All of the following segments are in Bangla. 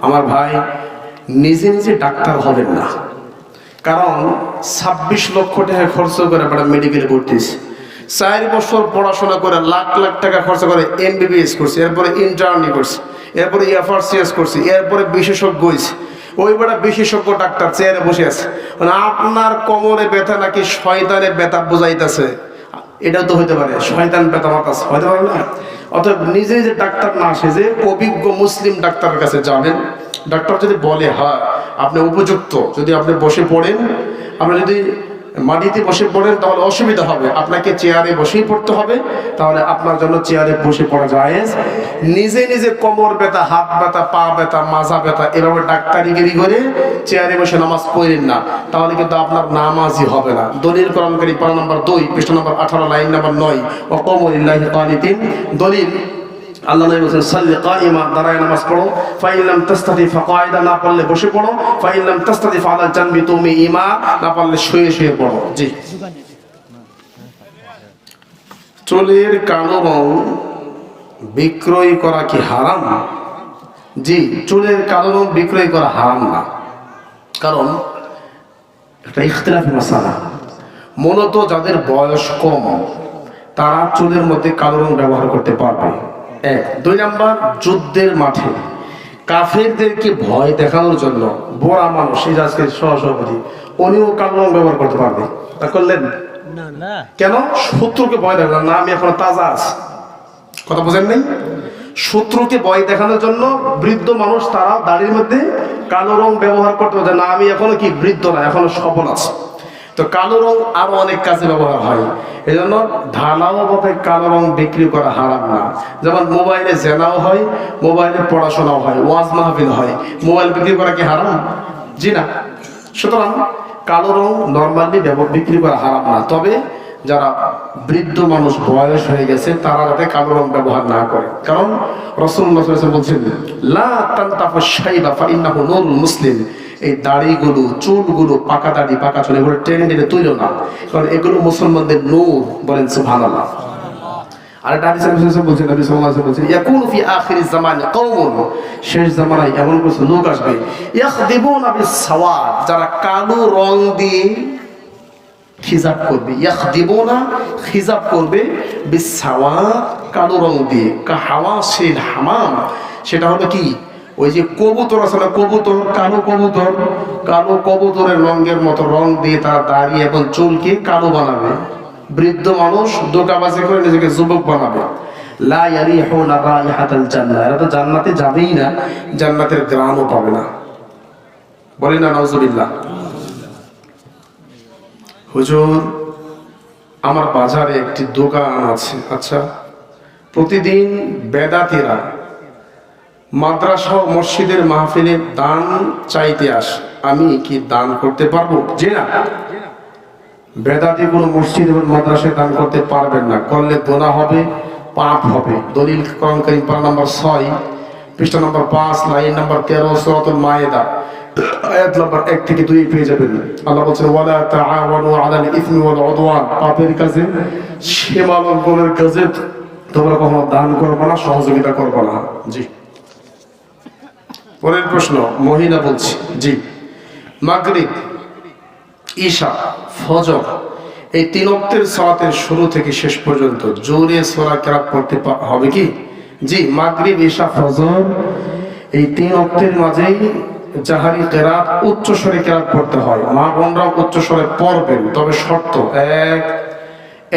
আমার ভাই নিজে নিজে ডাক্তার হবেন না, কারণ 26 লক্ষ টাকা খরচ করে একটা মেডিকেলে পড়তেছে, 4 বছর পড়াশোনা করে লাখ লাখ টাকা খরচ করে MBBS করছে, এরপরে ইন্টার্নি করছে, এরপরে FRCS করছে, এরপরে বিশেষজ্ঞ হয়েছে। ওই বেটা বিশেষজ্ঞ ডাক্তার চেয়ারে বসে আছে, মানে আপনার কোমরে ব্যথা নাকি শয়তানের ব্যথা বোঝাইতেছে, এটাও তো হইতে পারে, শয়তান ব্যথা মাতাছে, হইতে পারে না। অতএব নিজে যে ডাক্তার না আসে, যে অভিজ্ঞ মুসলিম ডাক্তারের কাছে যাবেন। ডাক্তার যদি বলে হ্যাঁ আপনি উপযুক্ত, যদি আপনি বসে পড়েন, আপনি যদি মাটিতে বসে পড়েন তাহলে অসুবিধা হবে, আপনাকে চেয়ারে বসেই পড়তে হবে, তাহলে আপনার জন্য চেয়ারে বসে পড়া জায়েজ। নিজে নিজে কোমর ব্যথা, হাত ব্যথা, পা ব্যথা, মাজা ব্যথা এভাবে ডাক্তারিগিরি করে চেয়ারে বসে নামাজ পড়েন না, তাহলে কিন্তু আপনার নামাজই হবে না। দলিল কোরআনকারী পারা নম্বর 2 পৃষ্ঠা নম্বর 18 লাইন নম্বর 9 ওয়া কুমু লিল্লাহি কানিতিন। দলিল আল্লাহ নবী বলেছেন সাল্লি কাইমা, দাঁড়ায় নামাজ পড়ো, ফাইন লাম তাস্তাতি ফাকাইদা, না পারলে বসে পড়ো, ফাইন লাম তাস্তাতি ফাআলা জানবি, তুমি ইমা, না পারলে শুয়ে শুয়ে পড়ো। জি, চুলের কালো রং বিক্রয় করা কি হারাম? জি, চুলের কালো রং বিক্রয় করা হারাম না, কারণ এটা ইখতিলাফি মাসালা। মূলত যাদের বয়স কম তারা চুলের মধ্যে কালো রং ব্যবহার করতে পারবে। 1 2 নাম্বার, যুদ্ধের মাঠে কাফেরদেরকে ভয় দেখানোর জন্য বড় মানুষ, এই আজকে সহসভাপতি, উনিও কালো রং ব্যবহার করতে পারবে। তা করলেন না কেন? শত্রুকে ভয় দেখানো না, আমি এখন তাজা আছি, কথা বোঝেন নাই? শত্রুকে ভয় দেখানোর জন্য বৃদ্ধ মানুষ তারা দাড়ির মধ্যে কালো রং ব্যবহার করতে পারে না, আমি এখনো কি বৃদ্ধ না, এখনো সবল আছে। তো কালো রং আরো অনেক কাজে ব্যবহার হয়, এই জন্য ঢালাও ভাবে কালো রং বিক্রি করা হারাম না। যেমন মোবাইলে জেনাও হয়, মোবাইলে পড়াশোনাও হয়, ওয়াজ মাহফিল হয়, মোবাইল বিক্রি করা কি হারাম? জি না। সুতরাং কালো রং নর্মালি বিক্রি করা হারাম না, তবে যারা বৃদ্ধ মানুষ, বয়স হয়ে গেছে, তারা যাতে কালো রং ব্যবহার না করে, কারণ রাসূলুল্লাহ সাল্লাল্লাহু আলাইহি ওয়াসাল্লাম বলছেন লা তানতাফু শাইবা ফাইন্নাহু নূরুল মুসলিম, এই দাড়িগুলো, চুলগুলো, পাকা দাড়ি, পাকা চুল, এগুলো টেনে টেনে তুইল না, কারণ এগুলো মুসলমানদের নূর। বলেন সুবহানাল্লাহ। আর একটা হাদিসে রাসূল বলছেন, নবী সাল্লাল্লাহু আলাইহি ওয়াসাল্লাম বলছেন ইয়াকুনু ফি আখিরিজ জামানি কওমুন, শেষ জামানায় এমন কিছু লোক আসবে ইয়াখদিবুনা বিস-সাওয়াদ, যারা কালো রং দিয়ে খিজাব করবে, ইয়াখদিবুনা খিজাব করবে, বিস-সাওয়াদ কালো রং দিয়ে, কাহাওয়াসিল হামাম, সেটা হলো কি ওই যে কবুতর আছে না, কবুতর, কালো কবুতর, কালো কবুতরের রঙের মতো রং দিয়ে তারা দাড়ি এবং চুলকে কালো বানাবে। বৃদ্ধ মানুষ দোকাবাজি করে নিজেকে যুবক বানাবে। লা ইয়ারিহুনা রাইহাতাল জান্নাহ, এরা তো জান্নাতে যাবেই না, জান্নাতের ঘ্রাণও পাবে না। বলেন না নাউজুবিল্লাহ। হুজুর, আমার বাজারে একটি দোকান আছে, আচ্ছা, প্রতিদিন বেদাতীরা মাদ্রাসা ও মসজিদের মাহফিলে দান চাইতে আসে, আমি কি দান করতে পারবো? জি না। বেদাতি কোনো মসজিদ এবং মাদ্রাসায় দান করতে পারবেন না, করলে গুনাহ হবে, পাপ হবে। দলিল কোরআন কারীম পারা নম্বর 6 পৃষ্ঠা নম্বর 5 লাইন নম্বর 13 সূরাতুল মায়েদা আয়াত নম্বর 1 থেকে 2 পেয়ে যাবেন। আল্লাহ বলেন ওয়ালা তাআওয়ানু আলাল ইসমি ওয়াল উদওয়ান, পাপের কাজে, সীমা লঙ্ঘনের কাজে তোমরা কখনো দান করবে না, সহযোগিতা করবে না। জি। পরের প্রশ্ন, মহিলা বলছি। জি, মাগরিব, ঈশা, ফজর এই 3 ওয়াক্তের সালাতের শুরু থেকে শেষ পর্যন্ত জোরে সূরা কিরাত পড়তে হবে কি? জি, মাগরিব, ঈশা, ফজর এই 3 ওয়াক্তের মাঝেই জাহারি কিরাত, উচ্চ স্বরে কিরাত পড়তে হয়। মা বোনরাও উচ্চ স্বরে পড়বেন, তবে শর্ত 1,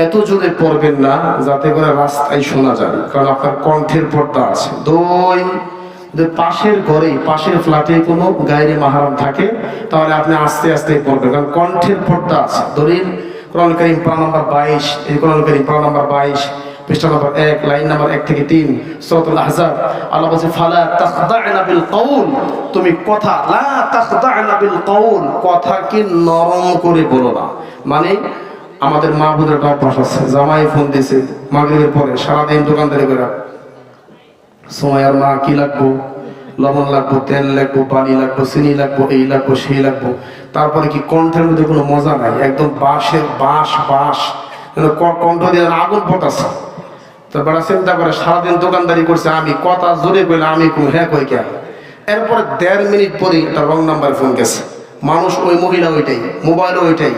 এত জোরে পড়বেন না যাতে করে রাস্তায় শোনা যায়, কারণ আপনার কণ্ঠের পর্দা আছে। 2, পাশের ঘরে, পাশের ফ্ল্যাটে কোনো গায়রে মাহরাম থাকে তাহলে আপনি আস্তে আস্তে পড়বেন, কারণ কণ্ঠের পর্দা আছে। দলিল কোরআন কারীম পারা নম্বর 22, এই কোরআন কারীম পারা নম্বর 22 পৃষ্ঠা নম্বর 1 লাইন নম্বর 1 থেকে 3 সূরাতুল আহজাব। আল্লাহ বলেছে ফালা তাখদা'না বিল কওল, তুমি কথা, লা তাখদা'না বিল কওল, কথাকে নরম করে বলো না। মানে আমাদের মা বোনের একটা অভ্যাস আছে, জামাই ফোন দিয়েছে মাগরিবের পরে, সারাদিন দোকানদারি করে, সময়ের মা কি লাগবো, লবণ লাগবো, তেল লাগবো, পানি লাগবো, চিনি লাগবো, এই লাগবো, সেই লাগবো, তারপরে কি কণ্ঠের মধ্যে কোনো মজা নাই, একদম বাঁশের বাঁশ কণ্ঠ দিয়ে আগুন পটাচ্ছে। তো বেড়া চিন্তা করে সারাদিন দোকানদারি করছে, আমি কথা জোরে কইলে আমি হ্যাঁ কই কে, এরপরে 1.5 মিনিট পরে একটা রং নাম্বার ফোন গেছে, মানুষ ওই মহিলা ওইটাই, মোবাইল ওইটাই।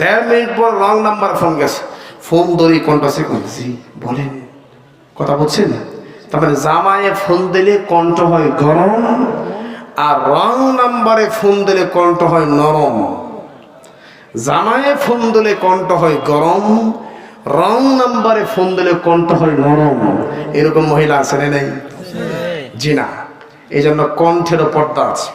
1.5 মিনিট পর রং নাম্বার ফোন গেছে, ফোন ধরে কণ্ঠে জি বলেন, কথা বলছেন। তার মানে জামায়ে ফোন দিলে কণ্ঠ হয় গরম, আর রং নাম্বারে ফোন দিলে কণ্ঠ হয় নরম। জামায়ে ফোন দিলে কণ্ঠ হয় গরম, রং নাম্বারে ফোন দিলে কণ্ঠ হয় নরম। এরকম মহিলা আছে না নেই? জি না। এই জন্য কণ্ঠেরও পর্দা আছে।